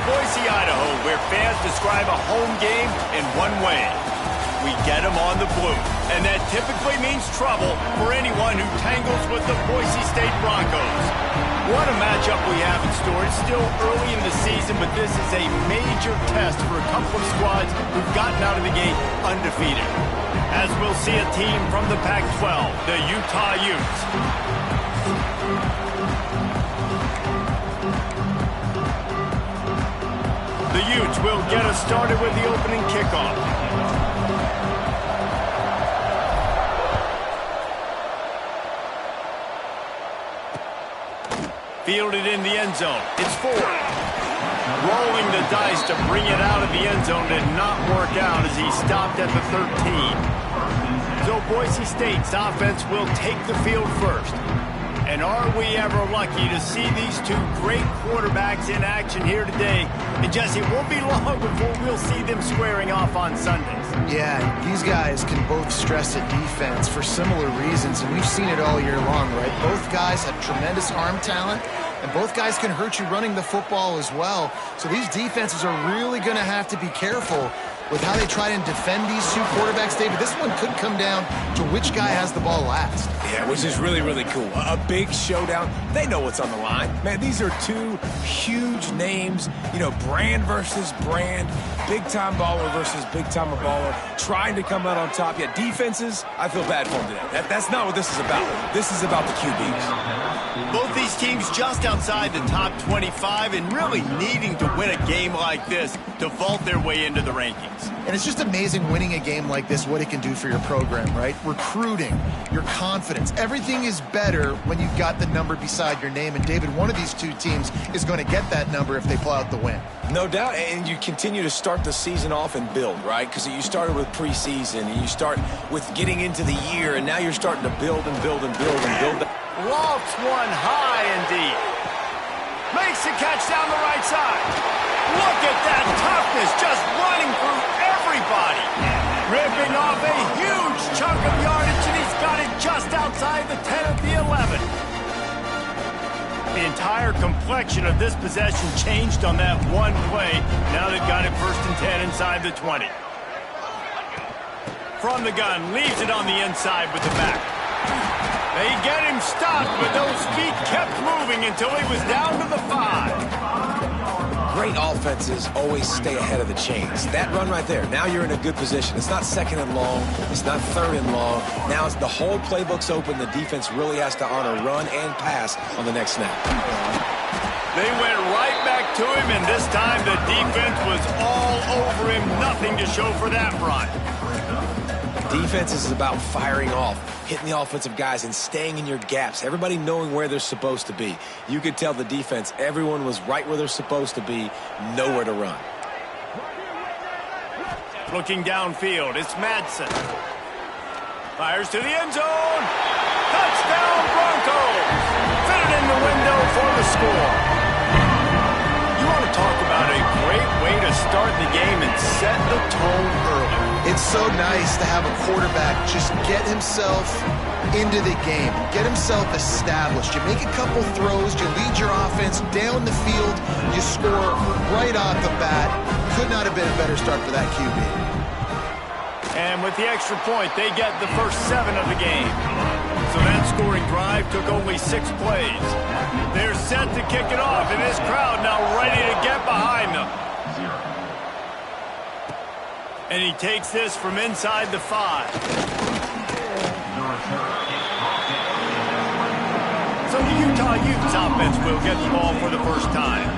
Boise, Idaho, where fans describe a home game in one way. We get them on the blue, and that typically means trouble for anyone who tangles with the Boise State Broncos. What a matchup we have in store. It's still early in the season, but this is a major test for a couple of squads who've gotten out of the gate undefeated. As we'll see a team from the Pac-12, the Utah Utes. The Utes will get us started with the opening kickoff. Fielded in the end zone. It's Ford. Rolling the dice to bring it out of the end zone did not work out as he stopped at the 13. So Boise State's offense will take the field first. And are we ever lucky to see these two great quarterbacks in action here today? And Jesse, it won't be long before we'll see them squaring off on Sundays. Yeah, these guys can both stress at defense for similar reasons, and we've seen it all year long, right? Both guys have tremendous arm talent, and both guys can hurt you running the football as well. So these defenses are really going to have to be careful with how they try and defend these two quarterbacks, David. This one could come down to which guy has the ball last. Yeah, which is really, really cool. A big showdown. They know what's on the line. Man, these are two huge names, you know, brand versus brand, big-time baller versus big-time baller, trying to come out on top. Yeah, defenses, I feel bad for them today. That's not what this is about. This is about the QBs. Both these teams just outside the top 25 and really needing to win a game like this to vault their way into the rankings. And it's just amazing winning a game like this, what it can do for your program, right? Recruiting, your confidence, everything is better when you've got the number beside your name. And David, one of these two teams is going to get that number if they pull out the win. No doubt, and you continue to start the season off and build, right? Because you started with preseason, and you start with getting into the year, and now you're starting to build and build and build and build. Lofts one high and deep. Makes the catch down the right side. Look at that toughness, just running through everybody. Ripping off a huge chunk of yardage, and he's got it just outside the 10 at the 11. The entire complexion of this possession changed on that one play. Now they've got it 1st and 10 inside the 20. From the gun, leaves it on the inside with the back. They get him stopped, but those feet kept moving until he was down to the 5. Great offenses always stay ahead of the chains. That run right there, now you're in a good position. It's not 2nd and long. It's not 3rd and long. Now it's the whole playbook's open. The defense really has to honor run and pass on the next snap. They went right back to him, and this time the defense was all over him. Nothing to show for that run. Defense is about firing off, hitting the offensive guys, and staying in your gaps. Everybody knowing where they're supposed to be. You could tell the defense, everyone was right where they're supposed to be, nowhere to run. Looking downfield, it's Madsen. Fires to the end zone. Touchdown, Broncos. Fitted in the window for the score. You want to talk about a great way to start the game and set the tone early. It's so nice to have a quarterback just get himself into the game, get himself established. You make a couple throws, you lead your offense down the field, you score right off the bat. Could not have been a better start for that QB. And with the extra point, they get the first 7 of the game. So that scoring drive took only 6 plays. They're set to kick it off, and this crowd now ready to get behind them. And he takes this from inside the 5. So the Utah Utes offense will get the ball for the first time.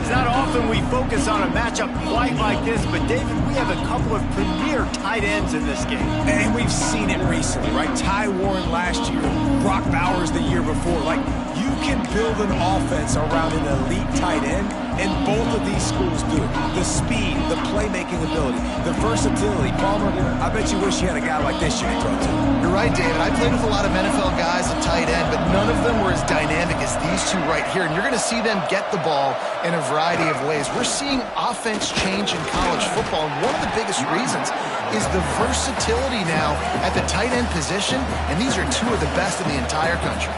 It's not often we focus on a matchup quite like this, but David, we have a couple of premier tight ends in this game. And we've seen it recently, right? Ty Warren last year, Brock Bowers the year before. Like, you can build an offense around an elite tight end, and both of these schools do it. The speed, the playmaking ability, the versatility. Palmer, I bet you wish you had a guy like this you could throw to. You're right, David. I played with a lot of NFL guys at tight end, but none of them were as dynamic as these two right here. And you're going to see them get the ball in a variety of ways. We're seeing offense change in college football, and one of the biggest reasons is the versatility now at the tight end position, and these are two of the best in the entire country.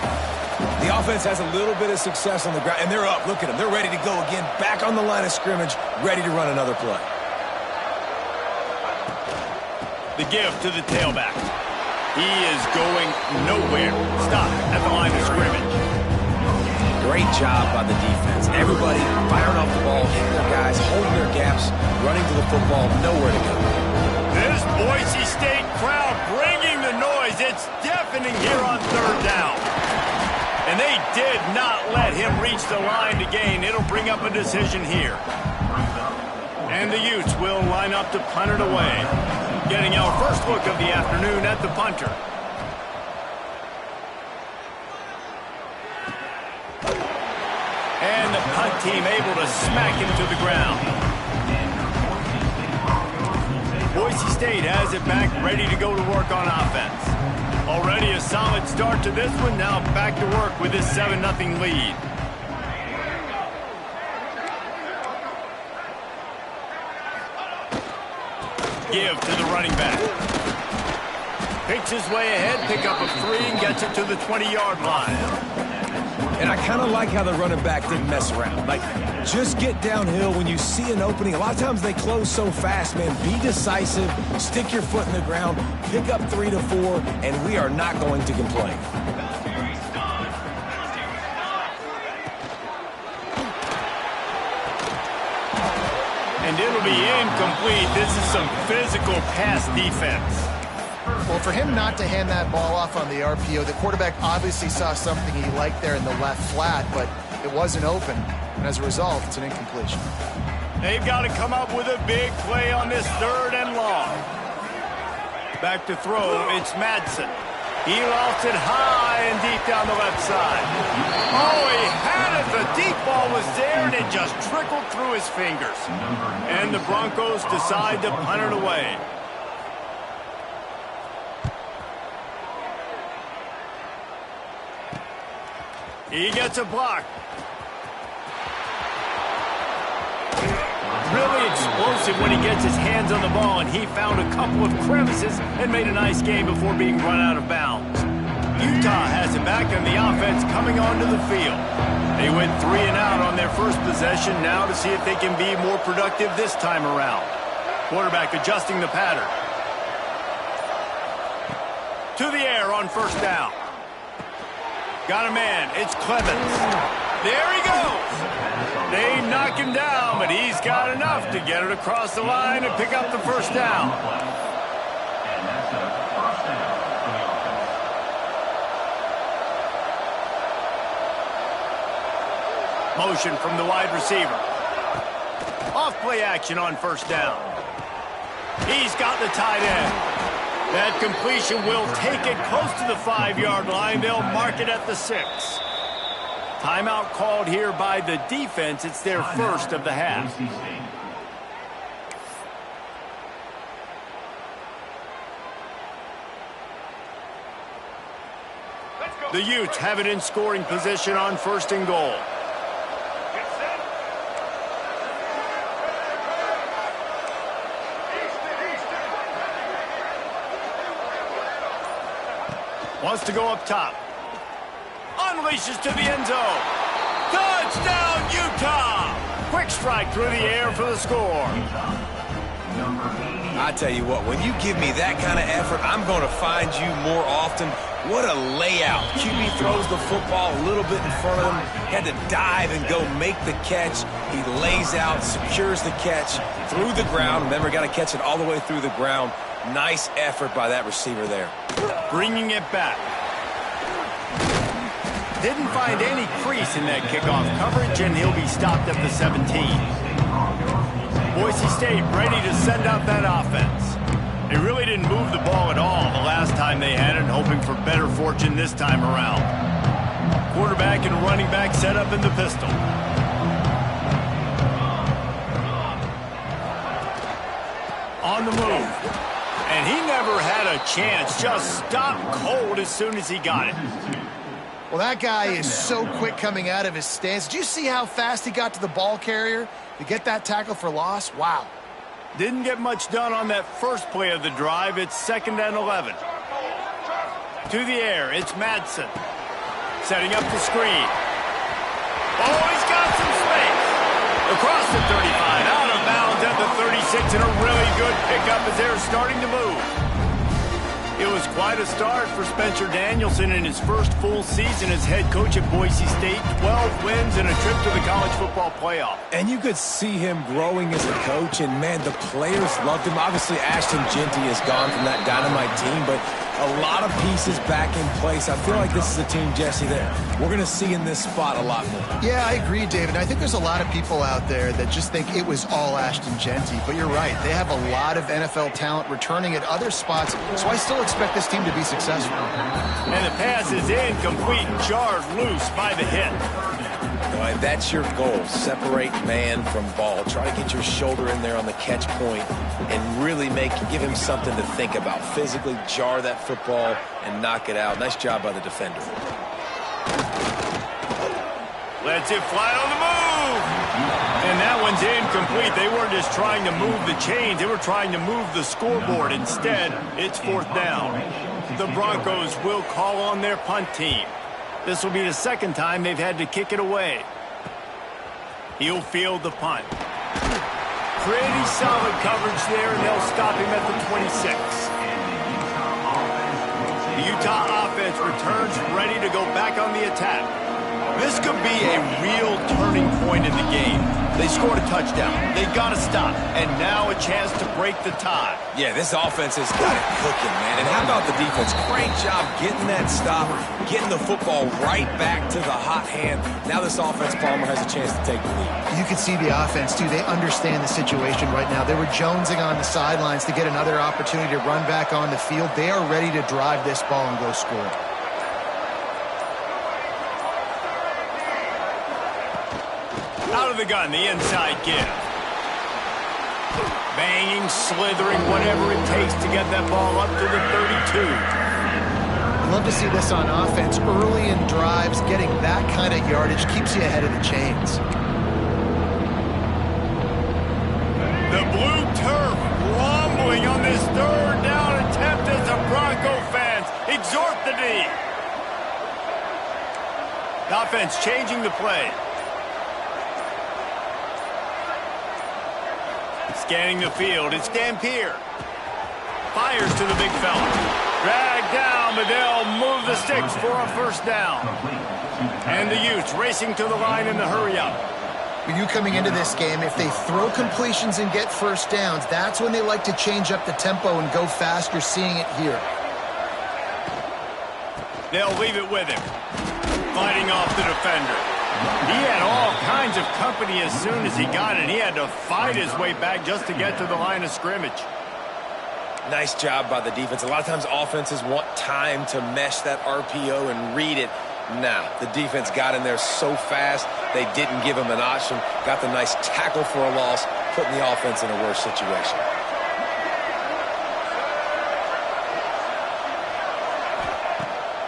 The offense has a little bit of success on the ground, and they're up. Look at them. They're ready to go again, back on the line of scrimmage, ready to run another play. The give to the tailback. He is going nowhere. Stop at the line of scrimmage. Great job by the defense. Everybody firing off the ball, hitting their guys, holding their gaps, running to the football, nowhere to go. This Boise State crowd bringing the noise. It's deafening here on third down. And they did not let him reach the line to gain. It'll bring up a decision here. And the Utes will line up to punt it away. Getting our first look of the afternoon at the punter. And the punt team able to smack him to the ground. Boise State has it back, ready to go to work on offense. Already a solid start to this one. Now back to work with this 7-0 lead. Give to the running back. Picks his way ahead, pick up a 3 and gets it to the 20-yard line. And I kind of like how the running back didn't mess around. Like, just get downhill when you see an opening. A lot of times they close so fast, man. Be decisive, stick your foot in the ground, pick up 3 to 4, and we are not going to complain. And it'll be incomplete. This is some physical pass defense. Well, for him not to hand that ball off on the RPO, the quarterback obviously saw something he liked there in the left flat, but it wasn't open. And as a result, it's an incompletion. They've got to come up with a big play on this 3rd and long. Back to throw, it's Madsen. He lost it high and deep down the left side. Oh, he had it. The deep ball was there, and it just trickled through his fingers. And the Broncos decide to punt it away. He gets a block. Really explosive when he gets his hands on the ball, and he found a couple of crevices and made a nice game before being run out of bounds. Utah has it back, and the offense coming onto the field. They went 3 and out on their first possession, now to see if they can be more productive this time around. Quarterback adjusting the pattern. To the air on first down. Got a man. It's Clemens. There he goes. They knock him down, but he's got enough to get it across the line and pick up the first down. Motion from the wide receiver. Off play action on first down. He's got the tight end. That completion will take it close to the 5-yard line. They'll mark it at the 6. Timeout called here by the defense. It's their first of the half. The Utes have it in scoring position on 1st and goal. Wants to go up top. Unleashes to the end zone. Touchdown, Utah! Quick strike through the air for the score. I tell you what, when you give me that kind of effort, I'm going to find you more often. What a layout. QB throws the football a little bit in front of him. Had to dive and go make the catch. He lays out, secures the catch through the ground. Remember, got to catch it all the way through the ground. Nice effort by that receiver there. Bringing it back. Didn't find any crease in that kickoff coverage, and he'll be stopped at the 17. Boise State ready to send out that offense. They really didn't move the ball at all the last time they had it, hoping for better fortune this time around. Quarterback and running back set up in the pistol. On the move. And he never had a chance. Just stopped cold as soon as he got it. Well, that guy is so quick coming out of his stance. Did you see how fast he got to the ball carrier to get that tackle for loss? Wow. Didn't get much done on that first play of the drive. It's 2nd and 11. To the air, it's Madsen. Setting up the screen. Oh, he's got some space. Across the 35, out of bounds at the 36, and a really good pickup as they're starting to move. It was quite a start for Spencer Danielson in his first full season as head coach at Boise State. 12 wins and a trip to the college football playoff. And you could see him growing as a coach, and, man, the players loved him. Obviously, Ashton Jeanty is gone from that dynamite team, but a lot of pieces back in place. I feel like this is a team, Jesse, that we're going to see in this spot a lot more. Yeah, I agree, David. I think there's a lot of people out there that just think it was all Ashton Jeanty, but you're right. They have a lot of NFL talent returning at other spots, so I still expect this team to be successful. And the pass is incomplete, jarred loose by the hit. And that's your goal. Separate man from ball. Try to get your shoulder in there on the catch point and really give him something to think about. Physically jar that football and knock it out. Nice job by the defender. Lets it fly on the move. And that one's incomplete. They weren't just trying to move the chains. They were trying to move the scoreboard. Instead, it's 4th down. The Broncos will call on their punt team. This will be the second time they've had to kick it away. He'll field the punt. Pretty solid coverage there, and they'll stop him at the 26. The Utah offense returns ready to go back on the attack. This could be a real turning point in the game. They scored a touchdown. They got to stop. And now a chance to break the tie. Yeah, this offense has got it cooking, man. And how about the defense? Great job getting that stop, getting the football right back to the hot hand. Now this offense, Palmer, has a chance to take the lead. You can see the offense, too. They understand the situation right now. They were jonesing on the sidelines to get another opportunity to run back on the field. They are ready to drive this ball and go score. Out of the gun, the inside give. Banging, slithering, whatever it takes to get that ball up to the 32. I'd love to see this on offense. Early in drives, getting that kind of yardage keeps you ahead of the chains. The blue turf rumbling on this 3rd down attempt as the Bronco fans exhort the D. The offense changing the play. Scanning the field, it's Dampier. Fires to the big fella. Dragged down, but they'll move the sticks for a 1st down. And the Utes racing to the line in the hurry-up. For you coming into this game, if they throw completions and get 1st downs, that's when they like to change up the tempo and go fast. You're seeing it here. They'll leave it with him. Fighting off the defender. He had all kinds of company as soon as he got it. He had to fight his way back just to get to the line of scrimmage. Nice job by the defense. A lot of times offenses want time to mesh that RPO and read it. Now, the defense got in there so fast, they didn't give him an option. Got the nice tackle for a loss, putting the offense in a worse situation.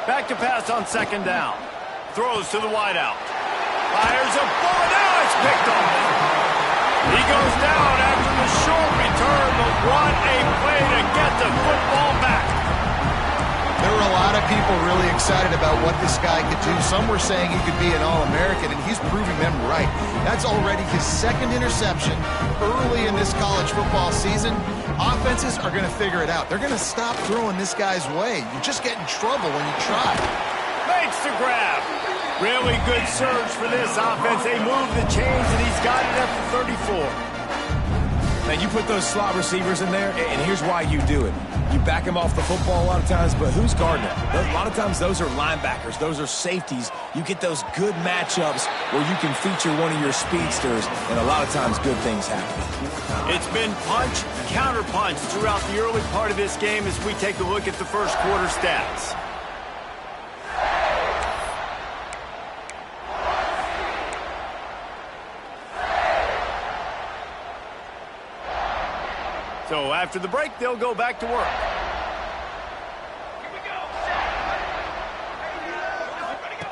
Back to pass on 2nd down. Throws to the wideout. Fires a bullet. Now it's picked off. He goes down after the short return, but what a play to get the football back. There were a lot of people really excited about what this guy could do. Some were saying he could be an All-American, and he's proving them right. That's already his 2nd interception early in this college football season. Offenses are going to figure it out. They're going to stop throwing this guy's way. You just get in trouble when you try. Makes the grab. Really good surge for this offense. They move the chains, and he's got it at the 34. Now, you put those slot receivers in there, and here's why you do it. You back him off the football a lot of times, but who's guarding him? A lot of times those are linebackers. Those are safeties. You get those good matchups where you can feature one of your speedsters, and a lot of times good things happen. It's been punch, counter-punch throughout the early part of this game as we take a look at the 1st quarter stats. So after the break, they'll go back to work.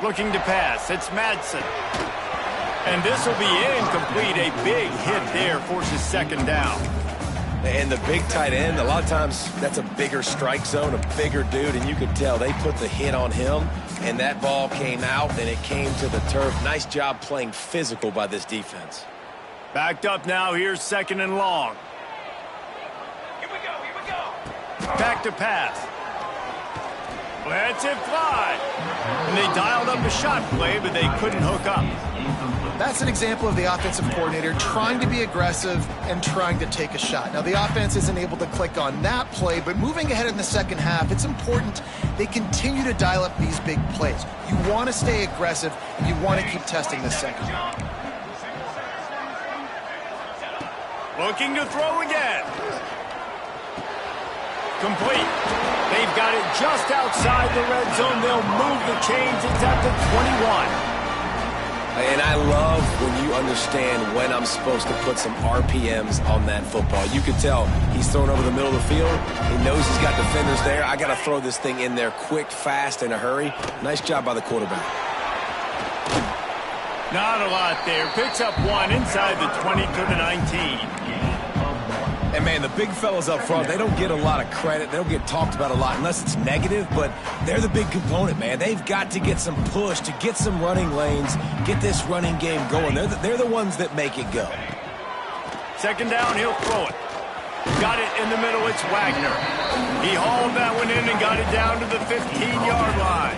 Looking to pass, it's Madsen. And this will be incomplete. A big hit there forces 2nd down. And the big tight end, a lot of times that's a bigger strike zone, a bigger dude, and you could tell they put the hit on him, and that ball came out, and it came to the turf. Nice job playing physical by this defense. Backed up now, here's 2nd and long. Here we go. Back to pass. Lets it fly. And they dialed up a shot play, but they couldn't hook up. That's an example of the offensive coordinator trying to be aggressive and trying to take a shot. Now, the offense isn't able to click on that play, but moving ahead in the second half, it's important they continue to dial up these big plays. You want to stay aggressive, and you want to keep testing the second. Looking to throw again. Complete. They've got it just outside the red zone. They'll move the chains. It's at the 21. And I love when you understand when I'm supposed to put some RPMs on that football. You could tell he's thrown over the middle of the field. He knows he's got defenders there. I got to throw this thing in there quick, fast, in a hurry. Nice job by the quarterback. Not a lot there. Picks up 1 inside the 20 to the 19. And, man, the big fellas up front, they don't get a lot of credit. They don't get talked about a lot unless it's negative, but they're the big component, man. They've got to get some push, to get some running lanes, get this running game going. They're the ones that make it go. 2nd down, he'll throw it. Got it in the middle, it's Wagner. He hauled that one in and got it down to the 15-yard line.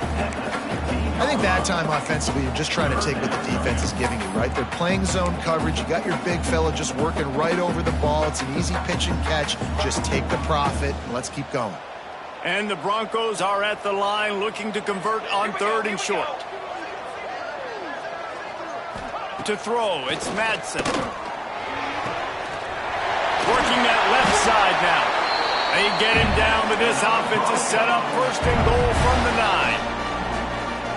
I think that time offensively, you're just trying to take what the defense is giving you, right? They're playing zone coverage. You got your big fella just working right over the ball. It's an easy pitch and catch. Just take the profit, and let's keep going. And the Broncos are at the line looking to convert on 3rd and short. To throw, it's Madsen. Working that left side now. They get him down, but this offense is set up 1st and goal from the 9.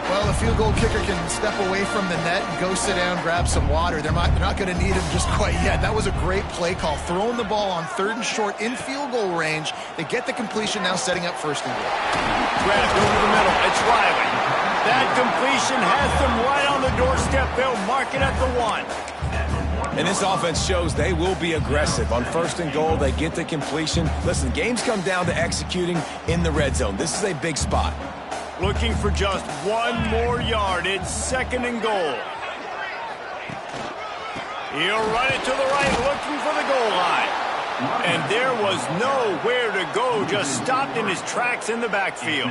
Well, the field goal kicker can step away from the net and go sit down, grab some water. They're not going to need him just quite yet. That was a great play call. Throwing the ball on 3rd and short in field goal range. They get the completion, now setting up 1st and goal. Grabbed over the middle. It's Riley. That completion has them right on the doorstep. They'll mark it at the 1. And this offense shows they will be aggressive. On 1st and goal, they get the completion. Listen, games come down to executing in the red zone. This is a big spot. Looking for just 1 more yard. It's 2nd and goal. He'll run it to the right, looking for the goal line. And there was nowhere to go, just stopped in his tracks in the backfield.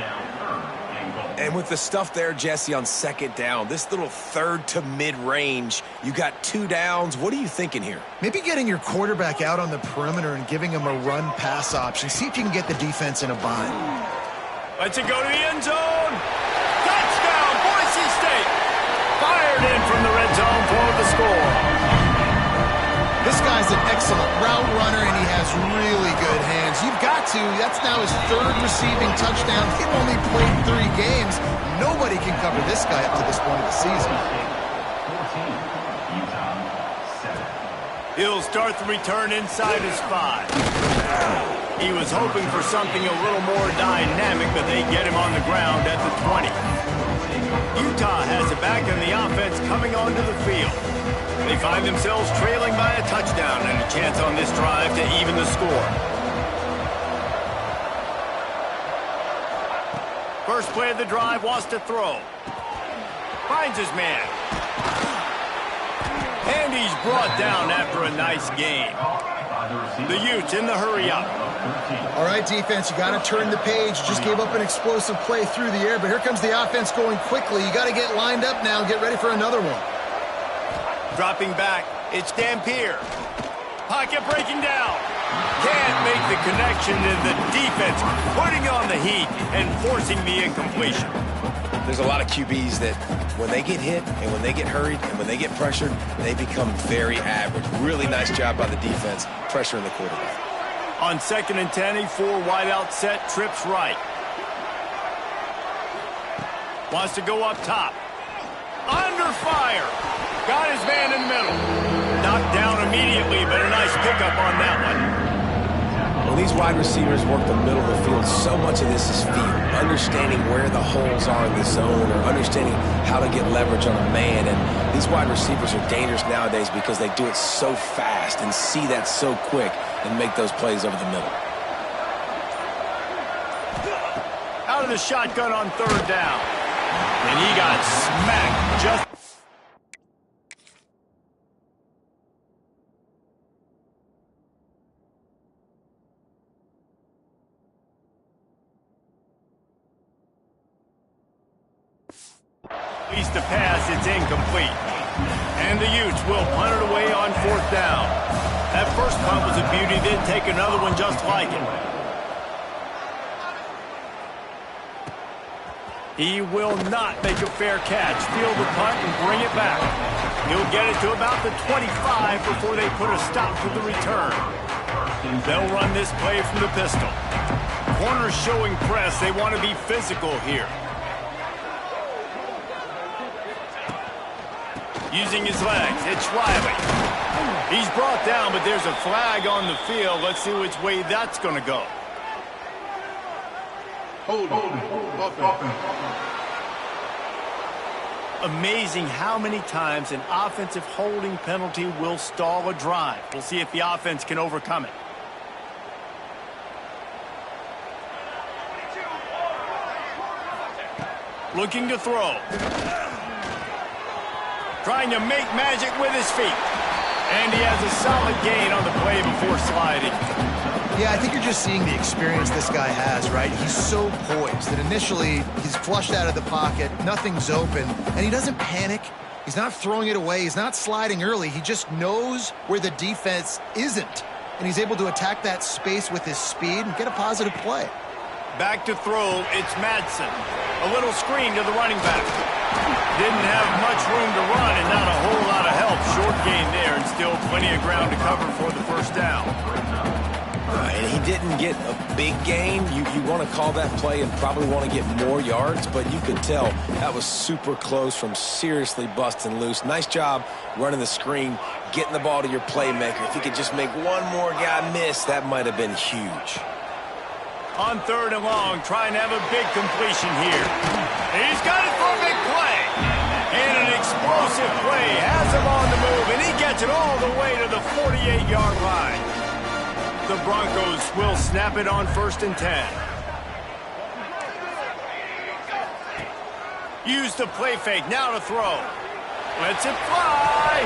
And with the stuff there, Jesse, on 2nd down, this little 3rd to mid-range, you got 2 downs. What are you thinking here? Maybe getting your quarterback out on the perimeter and giving him a run-pass option. See if you can get the defense in a bind. Lets it go to the end zone. Touchdown, Boise State. Fired in from the red zone for the score. This guy's an excellent route runner, and he has really good hands. You've got to. That's now his 3rd receiving touchdown. He's only played 3 games. Nobody can cover this guy up to this point of the season. He'll start the return inside his 5. He was hoping for something a little more dynamic, but they get him on the ground at the 20. Utah has it back, and the offense coming onto the field. They find themselves trailing by a touchdown and a chance on this drive to even the score. First play of the drive, wants to throw. Finds his man. And he's brought down after a nice game. The Utes in the hurry-up. All right, defense, you got to turn the page. Just gave up an explosive play through the air, but here comes the offense going quickly. You got to get lined up now and get ready for another one. Dropping back, it's Dampier. Pocket breaking down. Can't make the connection, and the defense putting on the heat and forcing the incompletion. There's a lot of QBs that when they get hit and when they get hurried and when they get pressured, they become very average. Really nice job by the defense, pressuring the quarterback. On 2nd and 10, a 4 wide out set, trips right. Wants to go up top. Under fire. Got his man in the middle. Knocked down immediately, but a nice pickup on that one. When these wide receivers work the middle of the field, so much of this is feel. Understanding where the holes are in the zone or understanding how to get leverage on a man. And these wide receivers are dangerous nowadays because they do it so fast and see that so quick. and make those plays over the middle. Out of the shotgun on third down. And he got smacked just... Least the pass, it's incomplete. And the Utes will punt it away on fourth down. That first punt was a beauty. They'd take another one just like it. He will not make a fair catch. Field the punt and bring it back. He'll get it to about the 25 before they put a stop to the return. They'll run this play from the pistol. Corners showing press. They want to be physical here. Using his legs, it's Riley. He's brought down, but there's a flag on the field. Let's see which way that's going to go. Hold. Amazing how many times an offensive holding penalty will stall a drive. We'll see if the offense can overcome it. Looking to throw. Trying to make magic with his feet. And he has a solid gain on the play before sliding. Yeah, I think you're just seeing the experience this guy has, right? He's so poised that initially he's flushed out of the pocket, nothing's open, and he doesn't panic. He's not throwing it away. He's not sliding early. He just knows where the defense isn't, and he's able to attack that space with his speed and get a positive play. Back to throw, it's Madsen. A little screen to the running back. Didn't have much room to run and not a whole lot of help. Short gain there and still plenty of ground to cover for the first down. And he didn't get a big gain. You want to call that play and probably want to get more yards, but you could tell that was super close from seriously busting loose. Nice job running the screen, getting the ball to your playmaker. If he could just make one more guy miss, that might have been huge. On third and long, trying to have a big completion here. He's got it for a big play. And an explosive play has him on the move, and he gets it all the way to the 48-yard line. The Broncos will snap it on 1st and 10. Use the play fake, now to throw. Lets it fly.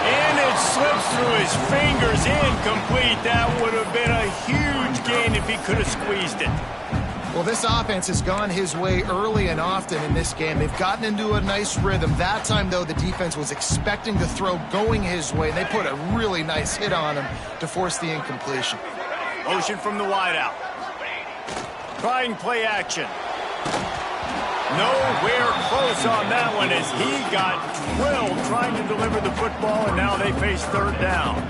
And it slips through his fingers, incomplete. That would have been a huge gain if he could have squeezed it. Well, this offense has gone his way early and often in this game. They've gotten into a nice rhythm. That time, though, the defense was expecting the throw going his way. They put a really nice hit on him to force the incompletion. Motion from the wideout. Trying play action. Nowhere close on that one as he got drilled trying to deliver the football, and now they face third down.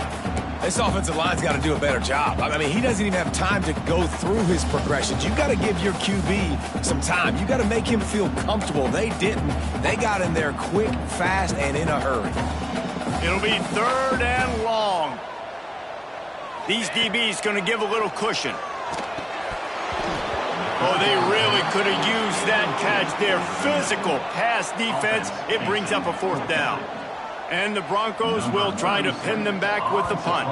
This offensive line's got to do a better job. I mean, he doesn't even have time to go through his progressions. You've got to give your QB some time. You've got to make him feel comfortable. They didn't. They got in there quick, fast, and in a hurry. It'll be third and long. These DBs going to give a little cushion. Oh, they really could have used that catch there. Physical pass defense. It brings up a fourth down. And the Broncos will try to pin them back with the punt.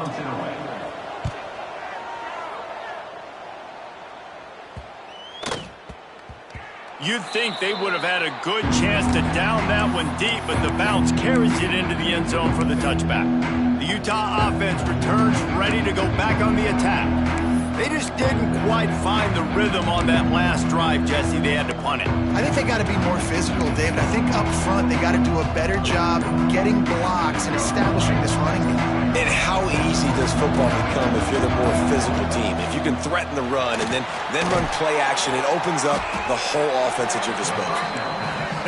You'd think they would have had a good chance to down that one deep, but the bounce carries it into the end zone for the touchback. The Utah offense returns ready to go back on the attack. They just didn't quite find the rhythm on that last drive, Jesse. They had to punt it. I think they got to be more physical, David. I think up front they got to do a better job getting blocks and establishing this running game. And how easy does football become if you're the more physical team? If you can threaten the run and then run play action, it opens up the whole offense at your disposal.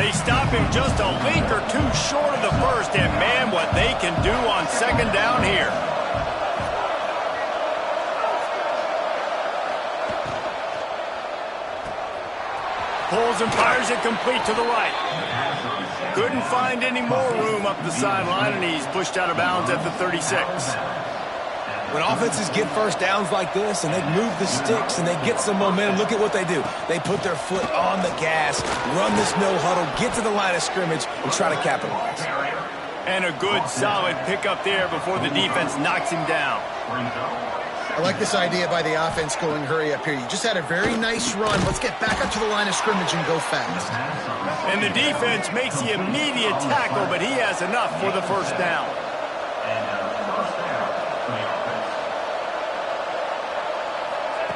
They stop him just a link or two short of the first, and man, what they can do on second down here. Pulls and fires it complete to the right. Couldn't find any more room up the sideline, and he's pushed out of bounds at the 36. When offenses get first downs like this and they move the sticks and they get some momentum, look at what they do. They put their foot on the gas, run this no huddle, get to the line of scrimmage, and try to capitalize. And a good, solid pickup there before the defense knocks him down. I like this idea by the offense going hurry up here. You just had a very nice run. Let's get back up to the line of scrimmage and go fast. And the defense makes the immediate tackle, but he has enough for the first down.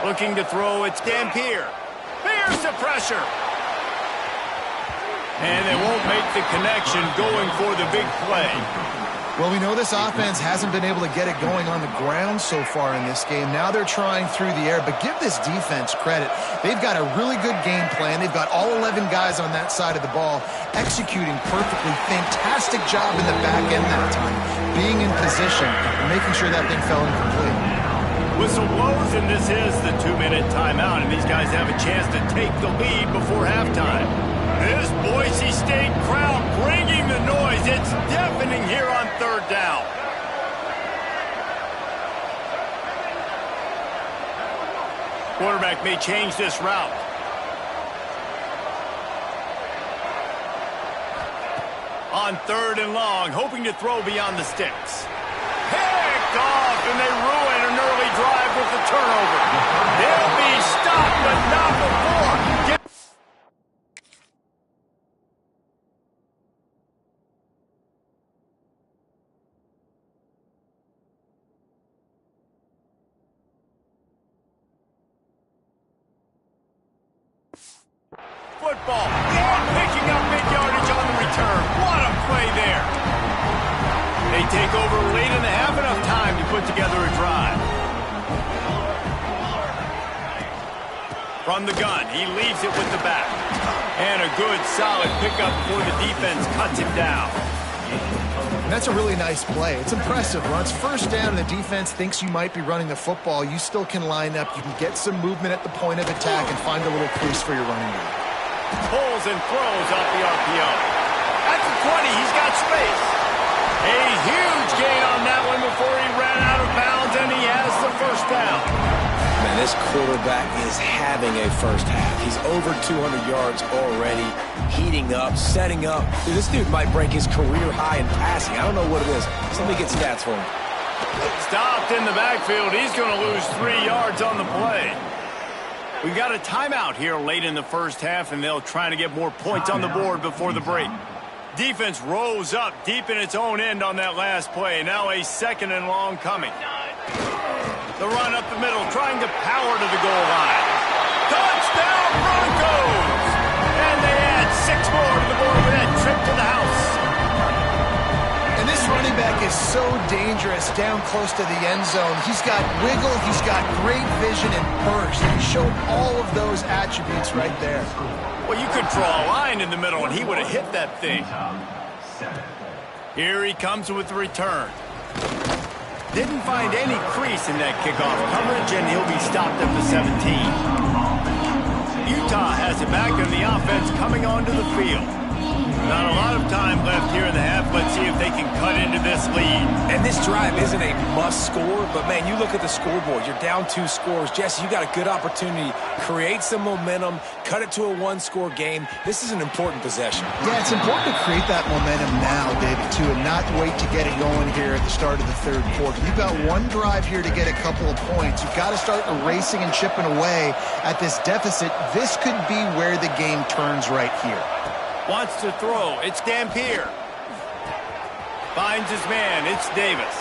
Looking to throw, it's Dampier. Here's the pressure. And they won't make the connection going for the big play. Well, we know this offense hasn't been able to get it going on the ground so far in this game. Now they're trying through the air, but give this defense credit. They've got a really good game plan. They've got all 11 guys on that side of the ball executing perfectly. Fantastic job in the back end that time, being in position and making sure that thing fell incomplete. Whistle blows, and this is the 2-minute timeout, and these guys have a chance to take the lead before halftime. This Boise State crowd bringing the noise. It's deafening here on third down. Quarterback may change this route. On third and long, hoping to throw beyond the sticks. Picked off, and they ruin an early drive with the turnover. They'll be stopped, but not before. Football, and picking up mid-yardage on the return. What a play there. They take over late in the half, enough time to put together a drive. From the gun, he leaves it with the back. And a good, solid pickup before the defense cuts him down. And that's a really nice play. It's impressive. Once first down and the defense thinks you might be running the football, you still can line up. You can get some movement at the point of attack and find a little crease for your running game. Pulls and throws off the RPO. At the 20, he's got space. A huge gain on that one before he ran out of bounds, and he has the first down. Man, this quarterback is having a first half. He's over 200 yards already, heating up, setting up. Dude, this dude might break his career high in passing. I don't know what it is. Somebody get stats for him. Stopped in the backfield. He's going to lose 3 yards on the play. We've got a timeout here late in the first half, and they'll try to get more points on the board before the break. Defense rose up deep in its own end on that last play. Now a second and long coming. The run up the middle, trying to power to the goal line. Touchdown Broncos! And they add 6 more to the board with that trip to the house. And this running back is so dangerous down close to the end zone. He's got wiggle, he's got great vision and burst. And he showed all of those attributes right there. Well, you could draw a line in the middle, and he would have hit that thing. Here he comes with the return. Didn't find any crease in that kickoff coverage, and he'll be stopped at the 17. Utah has it back, and the offense coming onto the field. Not a lot of time left here in the half. Let's see if they can cut into this lead. And this drive isn't a must score, but, man, you look at the scoreboard. You're down 2 scores. Jesse, you got a good opportunity. Create some momentum. Cut it to a 1-score game. This is an important possession. Yeah, it's important to create that momentum now, David, too, and not wait to get it going here at the start of the third quarter. You've got one drive here to get a couple of points. You've got to start erasing and chipping away at this deficit. This could be where the game turns right here. Wants to throw. It's Dampier. Finds his man. It's Davis.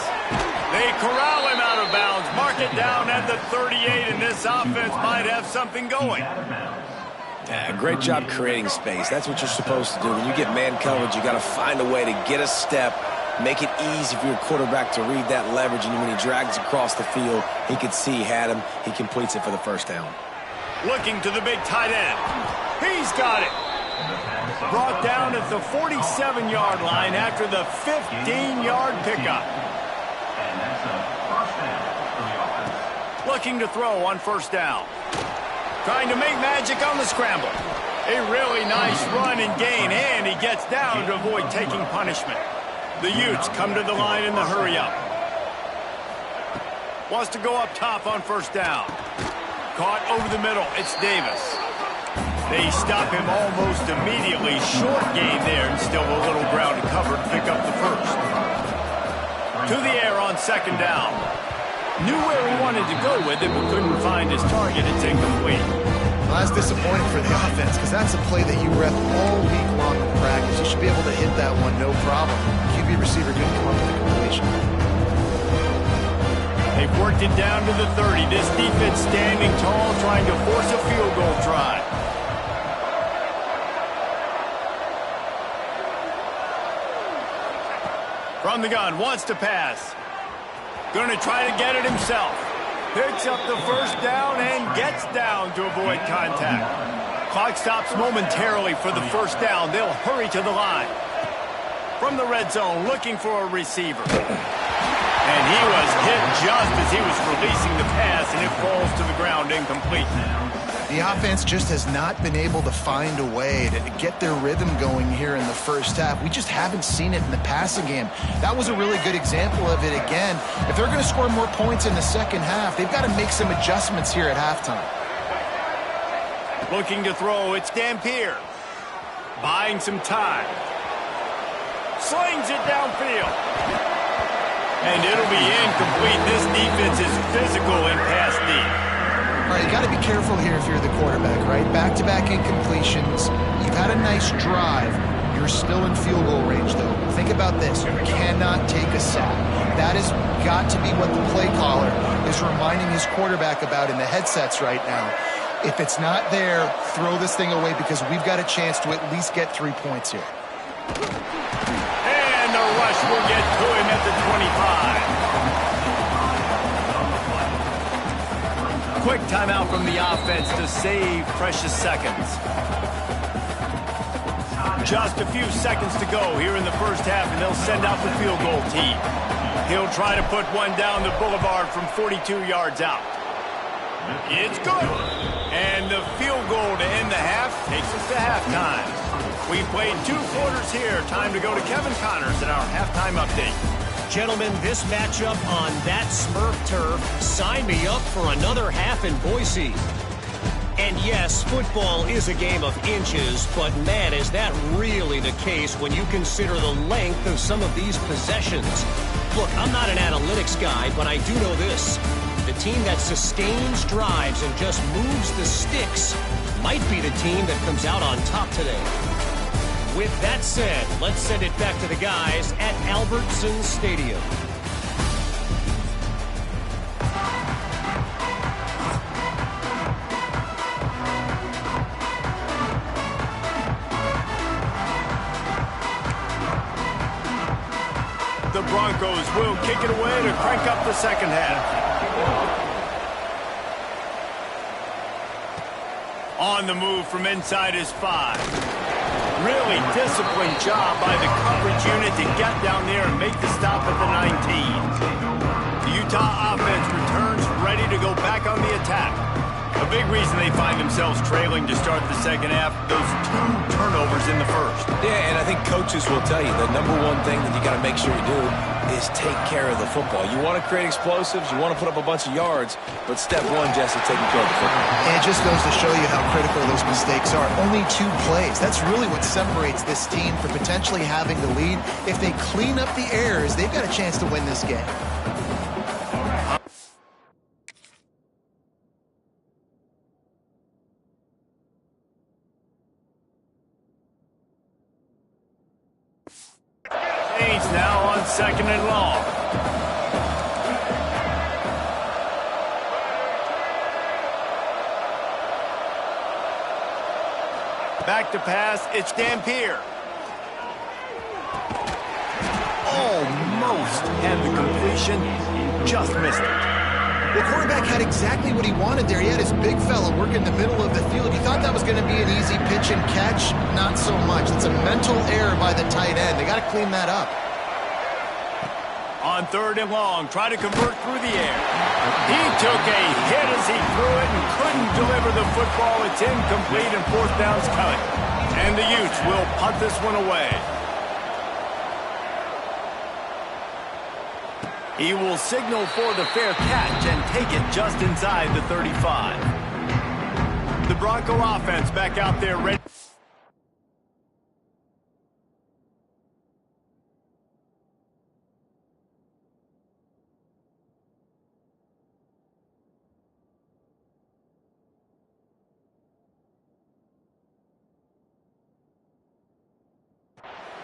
They corral him out of bounds. Mark it down at the 38, and this offense might have something going. Yeah, great job creating space. That's what you're supposed to do. When you get man coverage, you got to find a way to get a step, make it easy for your quarterback to read that leverage, and when he drags across the field, he could see he had him. He completes it for the first down. Looking to the big tight end. He's got it. Brought down at the 47-yard line after the 15-yard pickup. Looking to throw on first down. Trying to make magic on the scramble. A really nice run and gain, and he gets down to avoid taking punishment. The Utes come to the line in the hurry-up. Wants to go up top on first down. Caught over the middle. It's Davis. They stop him almost immediately. Short gain there, and still a little ground to cover to pick up the first. To the air on second down. Knew where he wanted to go with it, but couldn't find his target. It's incomplete. Well, that's disappointing for the offense because that's a play that you rep all week long in practice. You should be able to hit that one no problem. QB receiver couldn't come up with a completion. They've worked it down to the 30. This defense standing tall, trying to force a field goal try. From the gun, wants to pass. Going to try to get it himself. Picks up the first down and gets down to avoid contact. Clock stops momentarily for the first down. They'll hurry to the line. From the red zone, looking for a receiver. And he was hit just as he was releasing the pass, and it falls to the ground incomplete. The offense just has not been able to find a way to get their rhythm going here in the first half. We just haven't seen it in the passing game. That was a really good example of it again. If they're going to score more points in the second half, they've got to make some adjustments here at halftime. Looking to throw, it's Dampier. Buying some time. Slings it downfield. And it'll be incomplete. This defense is physical in pass deep. All right, you got to be careful here if you're the quarterback, right? Back-to-back incompletions. You've had a nice drive. You're still in field goal range, though. Think about this. You cannot take a sack. That has got to be what the play caller is reminding his quarterback about in the headsets right now. If it's not there, throw this thing away because we've got a chance to at least get 3 points here. And the rush will get to him at the 25. Quick timeout from the offense to save precious seconds. Just a few seconds to go here in the first half, and they'll send out the field goal team. He'll try to put one down the boulevard from 42 yards out. It's good. And the field goal to end the half takes us to halftime. We played 2 quarters here. Time to go to Kevin Connors in our halftime update. Gentlemen, this matchup on that Smurf turf, sign me up for another half in Boise. And yes, football is a game of inches, but man, is that really the case when you consider the length of some of these possessions. Look, I'm not an analytics guy, but I do know this. The team that sustains drives and just moves the sticks might be the team that comes out on top today. With that said, let's send it back to the guys at Albertson Stadium. The Broncos will kick it away to crank up the second half. On the move from inside his 5. Really disciplined job by the coverage unit to get down there and make the stop at the 19. The Utah offense returns ready to go back on the attack. A big reason they find themselves trailing to start the second half, those 2 turnovers in the first. Yeah, and I think coaches will tell you the number one thing that you got to make sure you do is take care of the football. You want to create explosives, you want to put up a bunch of yards, but step one, Jesse, taking care of the football. And it just goes to show you how critical those mistakes are. Only 2 plays. That's really what separates this team from potentially having the lead. If they clean up the errors, they've got a chance to win this game. Saints now on second and long. Back to pass, it's Dampier. Almost had the completion, just missed it. The quarterback had exactly what he wanted there. He had his big fella work in the middle of the field. You thought that was going to be an easy pitch and catch? Not so much. It's a mental error by the tight end. They got to clean that up. On third and long, try to convert through the air. He took a hit as he threw it and couldn't deliver the football. It's incomplete and fourth down's coming. And the Utes will punt this one away. He will signal for the fair catch and take it just inside the 35. The Bronco offense back out there ready.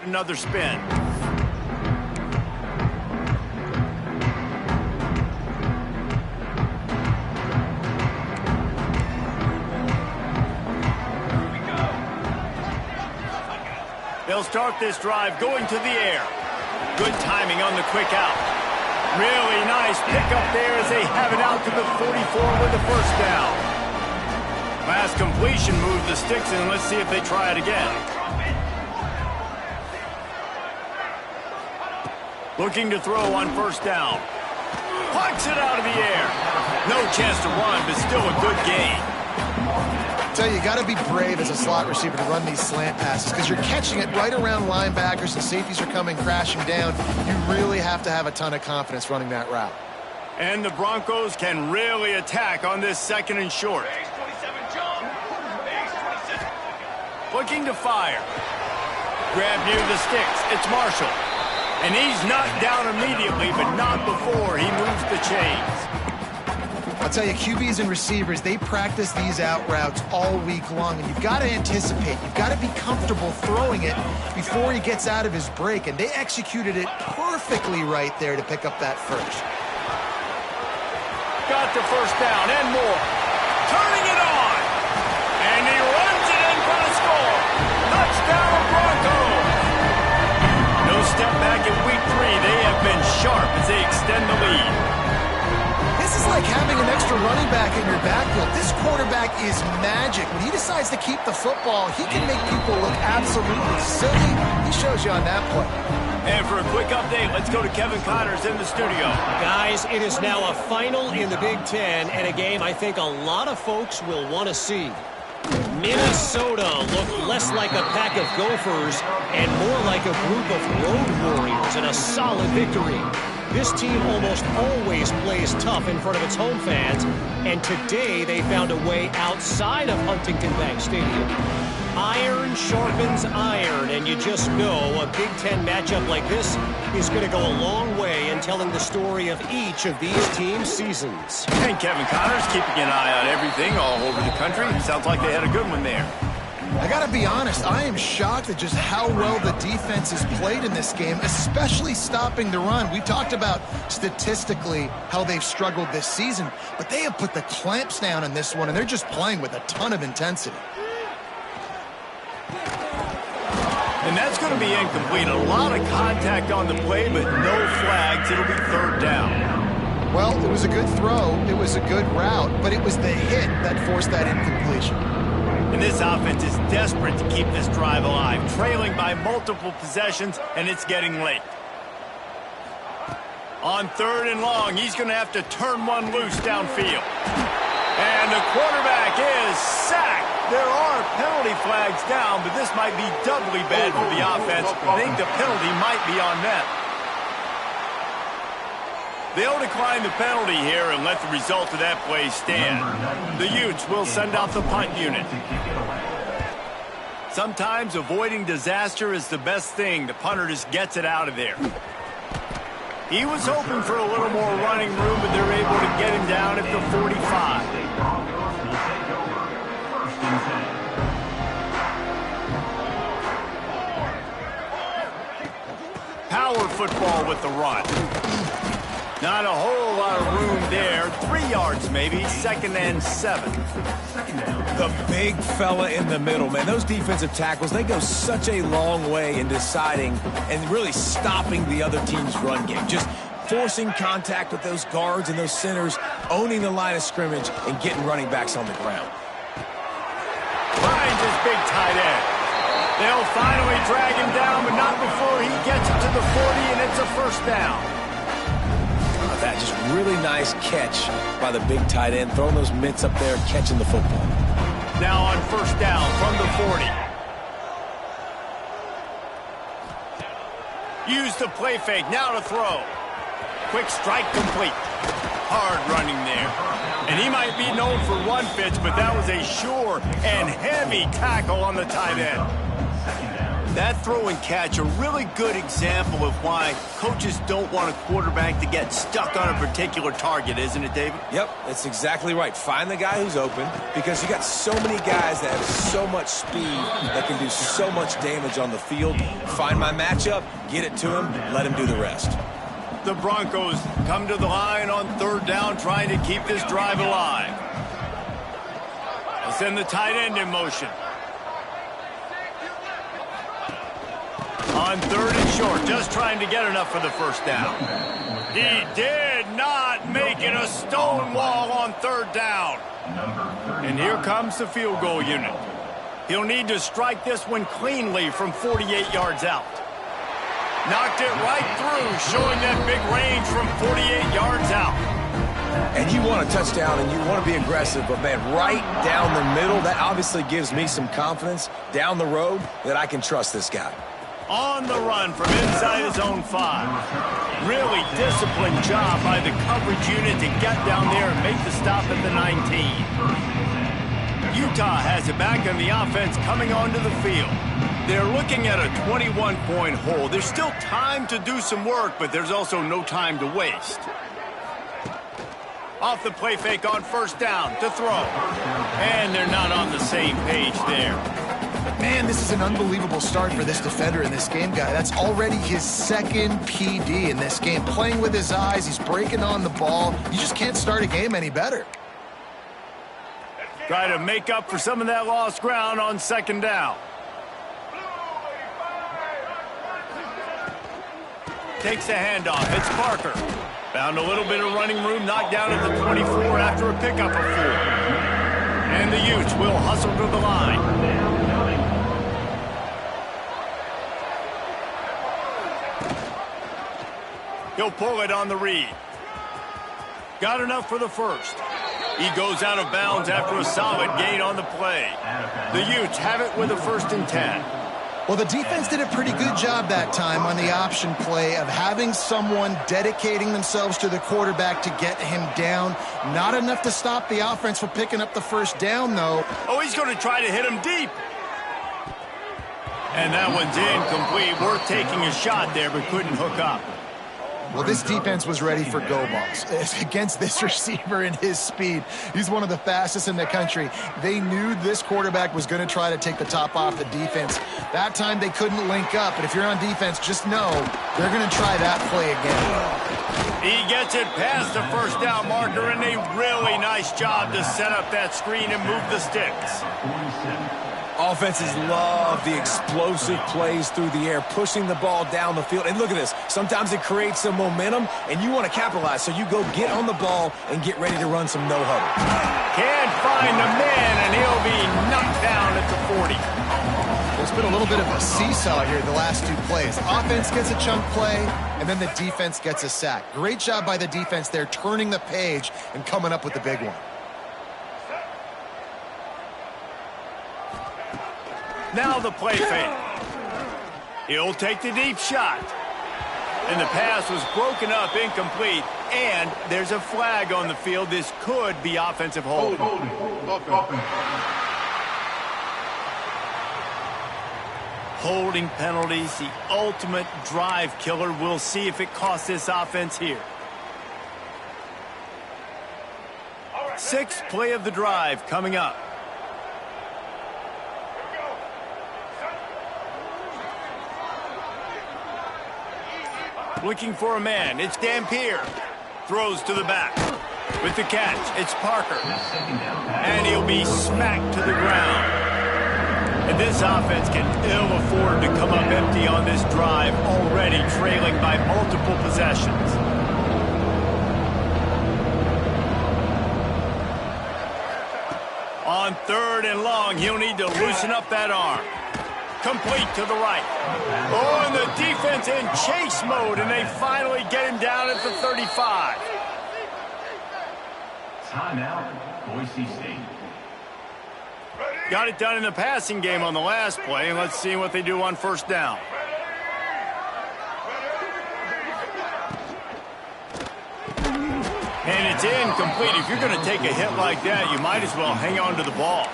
another spin. They'll start this drive going to the air. Good timing on the quick out. Really nice pickup there as they have it out to the 44 with the first down. Last completion moved the sticks in. Let's see if they try it again. Looking to throw on first down. Punts it out of the air. No chance to run, but still a good gain. Tell you got to be brave as a slot receiver to run these slant passes because you're catching it right around linebackers and safeties are coming crashing down. You really have to have a ton of confidence running that route. And the Broncos can really attack on this second and short. Looking to fire. Grab near the sticks. It's Marshall. And he's knocked down immediately, but not before he moves the chains. I'll tell you, QBs and receivers, they practice these out routes all week long, and you've got to anticipate. You've got to be comfortable throwing it before he gets out of his break, and they executed it perfectly right there to pick up that first. Got the first down and more. Turning it on. And he runs it in for the score. Touchdown, Broncos. No step back in week 3. They have been sharp as they extend the lead. This is like having an extra running back in your backfield. This quarterback is magic. When he decides to keep the football, he can make people look absolutely silly. He shows you on that play. And for a quick update, let's go to Kevin Connors in the studio. Guys, it is now a final in the Big Ten and a game I think a lot of folks will want to see. Minnesota looked less like a pack of Gophers and more like a group of road warriors in a solid victory. This team almost always plays tough in front of its home fans, and today they found a way outside of Huntington Bank Stadium. Iron sharpens iron, and you just know a Big Ten matchup like this is going to go a long way in telling the story of each of these teams' seasons. And Kevin Connors keeping an eye on everything all over the country. Sounds like they had a good one there. I got to be honest, I am shocked at just how well the defense has played in this game, especially stopping the run. We talked about statistically how they've struggled this season, but they have put the clamps down in this one, and they're just playing with a ton of intensity. And that's going to be incomplete. A lot of contact on the play, but no flags. It'll be third down. Well, it was a good throw. It was a good route, but it was the hit that forced that incompletion. And this offense is desperate to keep this drive alive, trailing by multiple possessions, and it's getting late. On third and long, he's going to have to turn one loose downfield. And the quarterback is sacked. There are penalty flags down, but this might be doubly bad for the offense. I think the penalty might be on them. They'll decline the penalty here and let the result of that play stand. The Utes will send out the punt unit. Sometimes avoiding disaster is the best thing. The punter just gets it out of there. He was hoping for a little more running room, but they're able to get him down at the 45. Power football with the run. Not a whole lot of room there. 3 yards maybe. 2nd and 7. The big fella in the middle, man. Those defensive tackles, they go such a long way in deciding and really stopping the other team's run game. Just forcing contact with those guards and those centers, owning the line of scrimmage, and getting running backs on the ground. Finds his big tight end. They'll finally drag him down, but not before he gets it to the 40, and it's a first down. That just really nice catch by the big tight end, throwing those mitts up there, catching the football. Now on first down from the 40. Use the play fake, now to throw. Quick strike complete. Hard running there. And he might be known for one pitch, but that was a sure and heavy tackle on the tight end. That throw and catch, a really good example of why coaches don't want a quarterback to get stuck on a particular target, isn't it, David? Yep, that's exactly right. Find the guy who's open, because you got so many guys that have so much speed that can do so much damage on the field. Find my matchup, get it to him, let him do the rest. The Broncos come to the line on third down, trying to keep this drive alive. They'll send the tight end in motion. On third and short, just trying to get enough for the first down. He did not make it a stone wall on third down. And here comes the field goal unit. He'll need to strike this one cleanly from 48 yards out. Knocked it right through, showing that big range from 48 yards out. And you want a touchdown and you want to be aggressive, but, man, right down the middle, that obviously gives me some confidence down the road that I can trust this guy. On the run from inside his own 5. Really disciplined job by the coverage unit to get down there and make the stop at the 19. Utah has it back on the offense coming onto the field. They're looking at a 21-point hole. There's still time to do some work, but there's also no time to waste. Off the play fake on first down to throw. And they're not on the same page there. Man, this is an unbelievable start for this defender in this game, guy. That's already his second PD in this game. Playing with his eyes, he's breaking on the ball. You just can't start a game any better. Try to make up for some of that lost ground on second down. Takes the handoff. It's Parker. Found a little bit of running room, knocked down at the 24 after a pickup of 4. And the Utes will hustle to the line. He'll pull it on the read. Got enough for the first. He goes out of bounds after a solid gain on the play. The Utes have it with a 1st and 10. Well, the defense did a pretty good job that time on the option play of having someone dedicating themselves to the quarterback to get him down. Not enough to stop the offense from picking up the first down, though. Oh, he's going to try to hit him deep. And that one's incomplete. Worth taking a shot there, but couldn't hook up. Well, this defense was ready for go balls. Against this receiver and his speed, he's one of the fastest in the country. They knew this quarterback was going to try to take the top off the defense. That time they couldn't link up, but if you're on defense, just know they're going to try that play again. He gets it past the first down marker, and a really nice job to set up that screen and move the sticks. Offenses love the explosive plays through the air, pushing the ball down the field. And look at this. Sometimes it creates some momentum, and you want to capitalize. So you go get on the ball and get ready to run some no-huddle. Can't find the man, and he'll be knocked down at the 40. There's been a little bit of a seesaw here the last 2 plays. Offense gets a chunk play, and then the defense gets a sack. Great job by the defense there, turning the page and coming up with the big one. Now the play fake. He'll take the deep shot. And the pass was broken up, incomplete, and there's a flag on the field. This could be offensive holding. Holding penalties, the ultimate drive killer. We'll see if it costs this offense here. 6th play of the drive coming up. Looking for a man. It's Dampier. Throws to the back. With the catch, it's Parker. And he'll be smacked to the ground. And this offense can ill afford to come up empty on this drive, already trailing by multiple possessions. On 3rd and long, he'll need to loosen up that arm. Complete to the right. Oh, and the defense in chase mode, and they finally get him down at the 35. Timeout, Boise State. Got it done in the passing game on the last play, and let's see what they do on first down. And it's incomplete. If you're going to take a hit like that, you might as well hang on to the ball.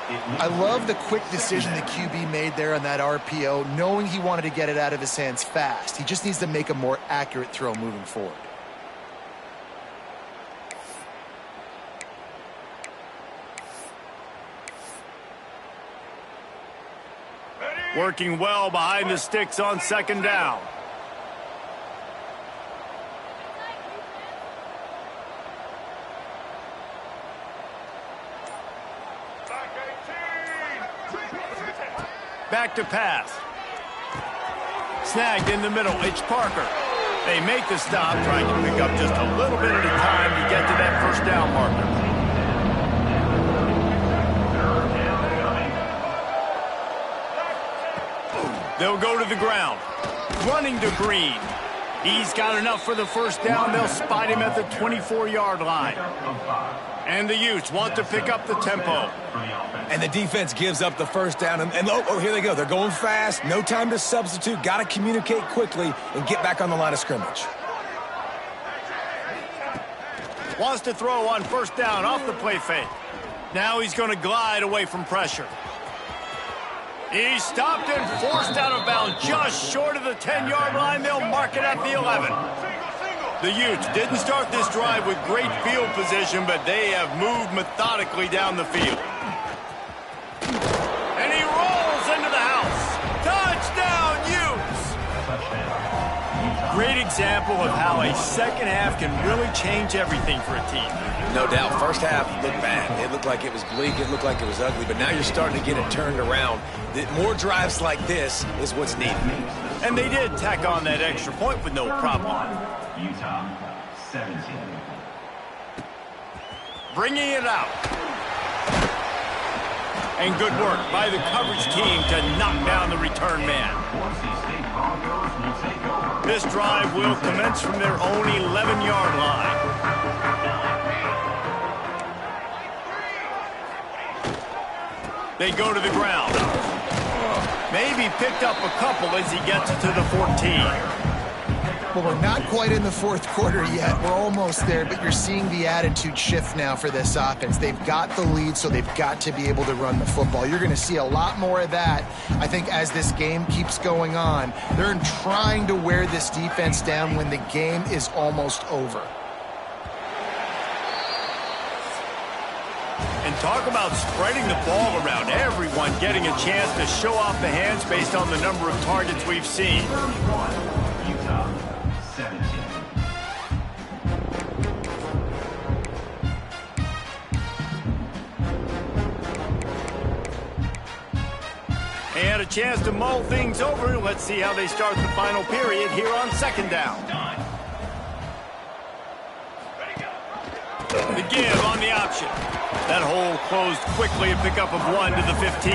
I love the quick decision the QB made there on that RPO, knowing he wanted to get it out of his hands fast. He just needs to make a more accurate throw moving forward. Working well behind the sticks on second down. Back to pass. Snagged in the middle. It's Parker. They make the stop, trying to pick up just a little bit at a time to get to that first down marker. They'll go to the ground. Running to Green. He's got enough for the first down. They'll spot him at the 24-yard line. And the Utes want to pick up the tempo. And the defense gives up the first down. And here they go. They're going fast. No time to substitute. Got to communicate quickly and get back on the line of scrimmage. Wants to throw on first down off the play fake. Now he's going to glide away from pressure. He's stopped and forced out of bounds just short of the 10-yard line. They'll mark it at the 11. The Utes didn't start this drive with great field position, but they have moved methodically down the field. And he rolls into the house. Touchdown, Utes! Great example of how a second half can really change everything for a team. No doubt. First half looked bad. It looked like it was bleak. It looked like it was ugly. But now you're starting to get it turned around. More drives like this is what's needed. And they did tack on that extra point with no problem. Utah, 17. Bringing it out. And good work by the coverage team to knock down the return man. Boise State Broncos will take over. This drive will commence from their own 11-yard line. They go to the ground. Maybe picked up a couple as he gets it to the 14. Well, we're not quite in the fourth quarter yet. We're almost there, but you're seeing the attitude shift now for this offense. They've got the lead, so they've got to be able to run the football. You're going to see a lot more of that, I think, as this game keeps going on. They're trying to wear this defense down when the game is almost over. And talk about spreading the ball around. Everyone getting a chance to show off the hands based on the number of targets we've seen. Utah, 17. They had a chance to mull things over. Let's see how they start the final period here on second down. The give on the option. That hole closed quickly, a pickup of 1 to the 15.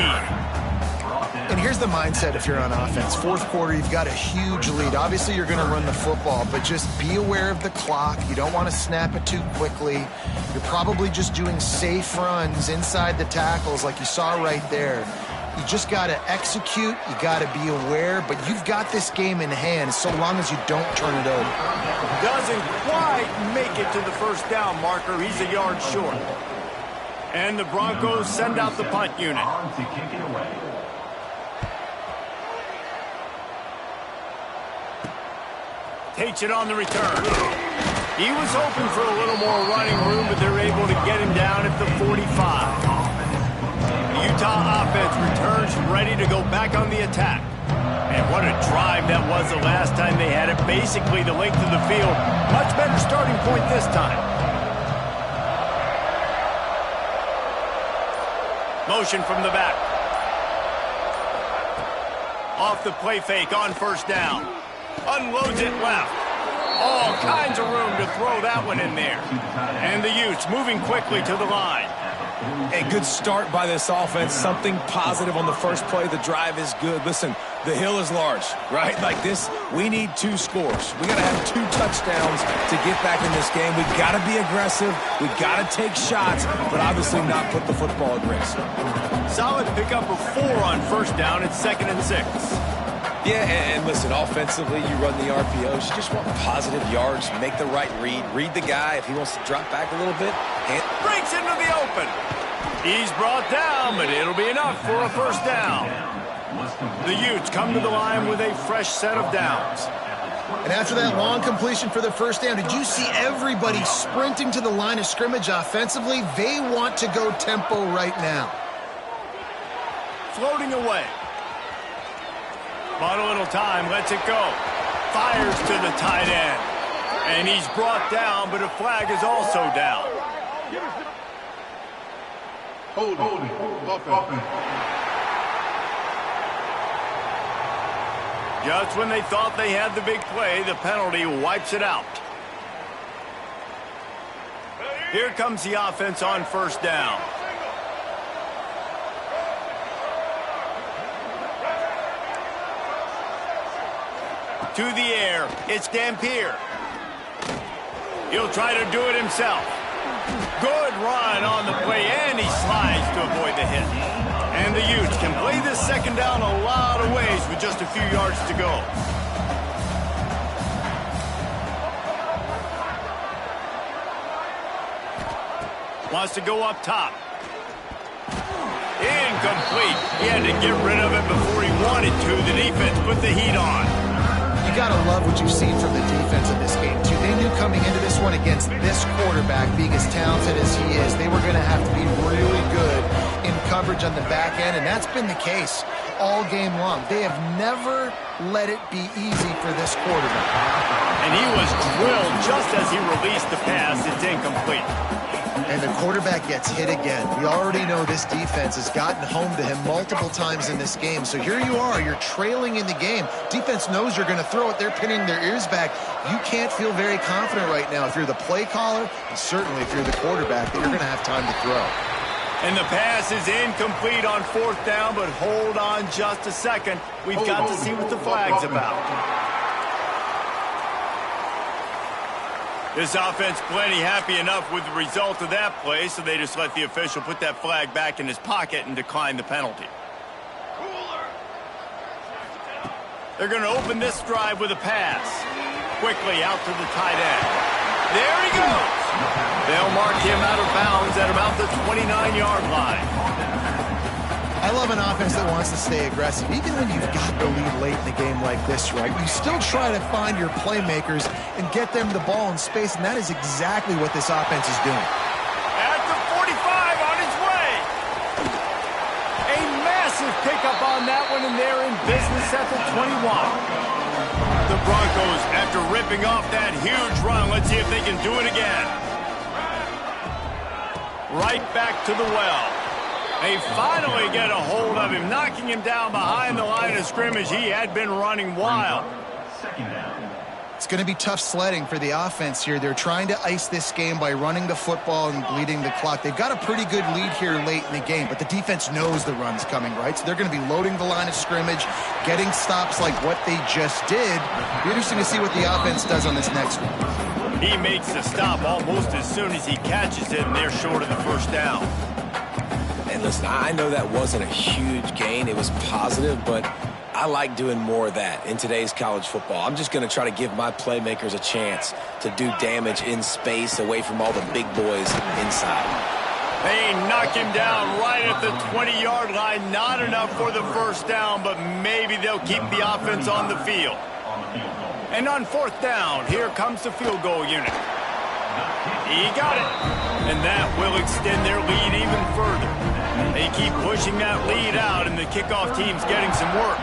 And here's the mindset if you're on offense. Fourth quarter, you've got a huge lead. Obviously, you're going to run the football, but just be aware of the clock. You don't want to snap it too quickly. You're probably just doing safe runs inside the tackles like you saw right there. You just got to execute. You got to be aware, but you've got this game in hand so long as you don't turn it over. Doesn't quite make it to the first down marker. He's a yard short. And the Broncos send out the punt unit. On to kick it away. Takes it on the return. He was hoping for a little more running room, but they're able to get him down at the 45. The Utah offense returns ready to go back on the attack. And what a drive that was the last time they had it. Basically the length of the field. Much better starting point this time. Motion from the back. Off the play fake on first down. Unloads it left. All kinds of room to throw that one in there. And the Utes moving quickly to the line. A good start by this offense. Something positive on the first play. The drive is good. Listen, the hill is large, right? Like this, we need 2 scores. We got to have 2 touchdowns to get back in this game. We got to be aggressive. We got to take shots, but obviously not put the football at risk. Solid pickup of 4 on first down. It's 2nd and 6. Yeah, and listen, offensively, you run the RPOs. You just want positive yards, make the right read the guy if he wants to drop back a little bit. Breaks into the open. He's brought down, but it'll be enough for a first down. The Utes come to the line with a fresh set of downs. And after that long completion for the first down, did you see everybody sprinting to the line of scrimmage offensively? They want to go tempo right now. Floating away. Bought a little time, lets it go. Fires to the tight end. And he's brought down, but a flag is also down. Holding. Offense. Just when they thought they had the big play, the penalty wipes it out. Here comes the offense on first down. To the air, it's Dampier. He'll try to do it himself. Good run on the play, and he slides to avoid the hit. And the Utes can play this second down a lot of ways with just a few yards to go. Wants to go up top. Incomplete. He had to get rid of it before he wanted to. The defense put the heat on. You got to love what you've seen from the defense in this game, too. They knew coming into this one against this quarterback, being as talented as he is, they were going to have to be really good in coverage on the back end, and that's been the case all game long. They have never let it be easy for this quarterback. And he was drilled just as he released the pass. It's incomplete. And the quarterback gets hit again. We already know this defense has gotten home to him multiple times in this game. So here you are, you're trailing in the game. Defense knows you're going to throw it. They're pinning their ears back. You can't feel very confident right now if you're the play caller, and certainly if you're the quarterback, that you're going to have time to throw. And the pass is incomplete on fourth down, but hold on just a second. We've got to see what the flag's about. This offense plenty happy enough with the result of that play, so they just let the official put that flag back in his pocket and decline the penalty. They're going to open this drive with a pass. Quickly out to the tight end. There he goes. They'll mark him out of bounds at about the 29-yard line. I love an offense that wants to stay aggressive. Even when you've got the lead late in the game like this, right, you still try to find your playmakers and get them the ball in space, and that is exactly what this offense is doing. At the 45, on his way. A massive pickup on that one, and they're in business at the 21. The Broncos, after ripping off that huge run, let's see if they can do it again. Right back to the well. They finally get a hold of him, knocking him down behind the line of scrimmage. He had been running wild. It's going to be tough sledding for the offense here. They're trying to ice this game by running the football and bleeding the clock. They've got a pretty good lead here late in the game, but the defense knows the run's coming, right? So they're going to be loading the line of scrimmage, getting stops like what they just did. It'll be interesting to see what the offense does on this next one. He makes the stop almost as soon as he catches it, and they're short of the first down. And listen, I know that wasn't a huge gain. It was positive, but I like doing more of that in today's college football. I'm just going to try to give my playmakers a chance to do damage in space away from all the big boys inside. They knock him down right at the 20-yard line. Not enough for the first down, but maybe they'll keep the offense on the field. And on fourth down, here comes the field goal unit. He got it. And that will extend their lead even further. They keep pushing that lead out, and the kickoff team's getting some work.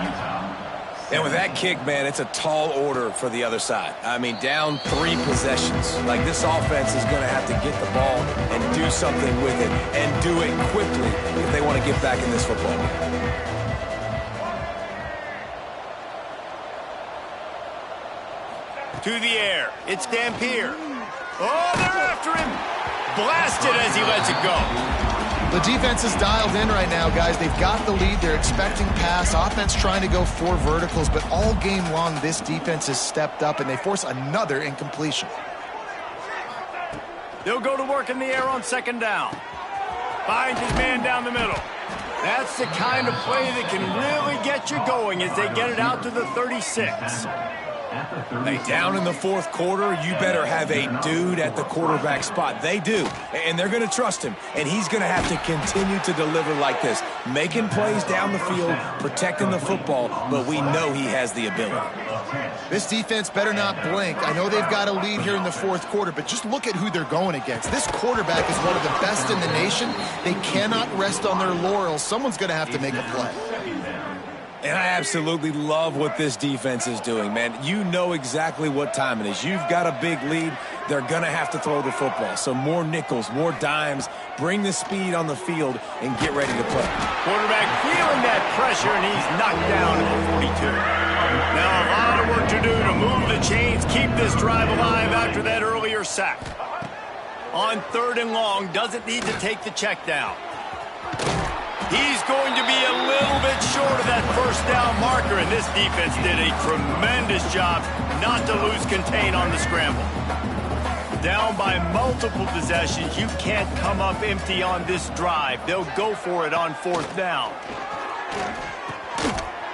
And with that kick, man, it's a tall order for the other side. I mean, down 3 possessions. Like, this offense is going to have to get the ball and do something with it, and do it quickly if they want to get back in this football game. To the air, it's Dampier. Oh, they're after him. Blasted as he lets it go. The defense is dialed in right now, guys. They've got the lead. They're expecting pass. Offense trying to go 4 verticals, but all game long, this defense has stepped up, and they force another incompletion. They'll go to work in the air on second down. Finds his man down the middle. That's the kind of play that can really get you going as they get it out to the 36. They down in the fourth quarter, you better have a dude at the quarterback spot. They do, and they're going to trust him, and he's going to have to continue to deliver like this, making plays down the field, protecting the football, but we know he has the ability. This defense better not blink. I know they've got a lead here in the fourth quarter, but just look at who they're going against. This quarterback is one of the best in the nation. They cannot rest on their laurels. Someone's going to have to make a play. And I absolutely love what this defense is doing, man. You know exactly what time it is. You've got a big lead. They're going to have to throw the football. So more nickels, more dimes, bring the speed on the field, and get ready to play. Quarterback feeling that pressure, and he's knocked down at the 42. Now a lot of work to do to move the chains, keep this drive alive after that earlier sack. On 3rd and long, doesn't need to take the check down. He's going to be a little bit short of that first down marker, and this defense did a tremendous job not to lose contain on the scramble. Down by multiple possessions, you can't come up empty on this drive. They'll go for it on 4th down.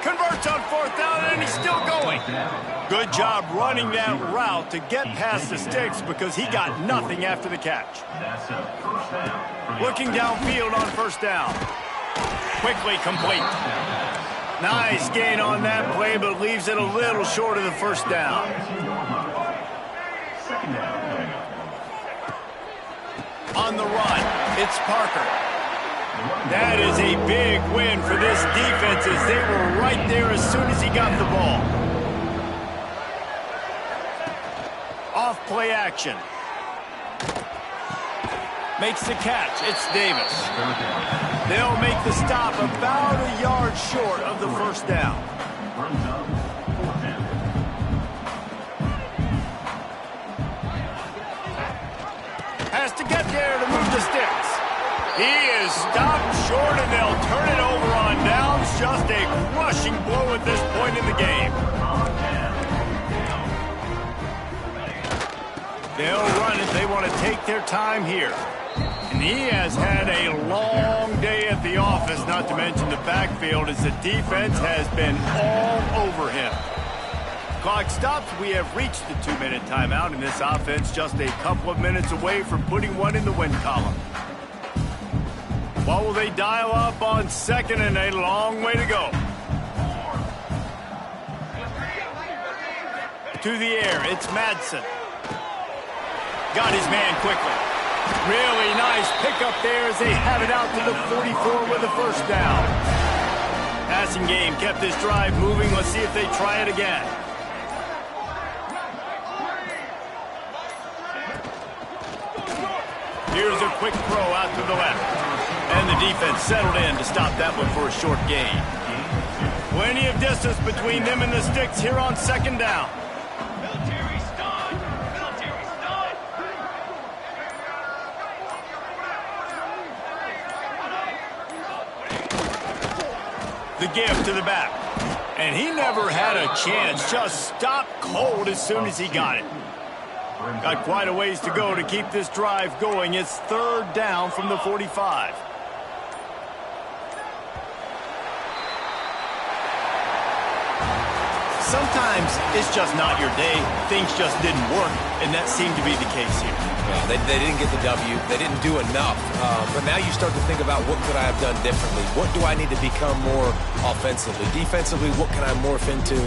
Converts on 4th down, and he's still going. Good job running that route to get past the sticks because he got nothing after the catch. Looking downfield on 1st down. Quickly complete. Nice gain on that play, but leaves it a little short of the 1st down. On the run, it's Parker. That is a big win for this defense as they were right there as soon as he got the ball. Off play action. Makes the catch. It's Davis. They'll make the stop about a yard short of the 1st down. Has to get there to move the sticks. He is stopped short, and they'll turn it over on downs. Just a crushing blow at this point in the game. They'll run it. They want to take their time here. And he has had a long day at the office, not to mention the backfield, as the defense has been all over him. Clock stops. We have reached the 2-minute timeout, and this offense just a couple of minutes away from putting one in the win column. What will they dial up on 2nd and a long way to go? To the air, it's Madsen. Got his man quickly. Really nice pickup there as they have it out to the 44 with the 1st down. Passing game kept this drive moving. Let's see if they try it again. Here's a quick throw out to the left. And the defense settled in to stop that one for a short gain. Plenty of distance between them and the sticks here on 2nd down. The give to the back. And he never had a chance. Just stopped cold as soon as he got it. Got quite a ways to go to keep this drive going. It's 3rd down from the 45. Sometimes it's just not your day. Things just didn't work, and that seemed to be the case here. Yeah, they didn't get the W. They didn't do enough. But now you start to think about what could I have done differently? What do I need to become more offensively? Defensively, what can I morph into?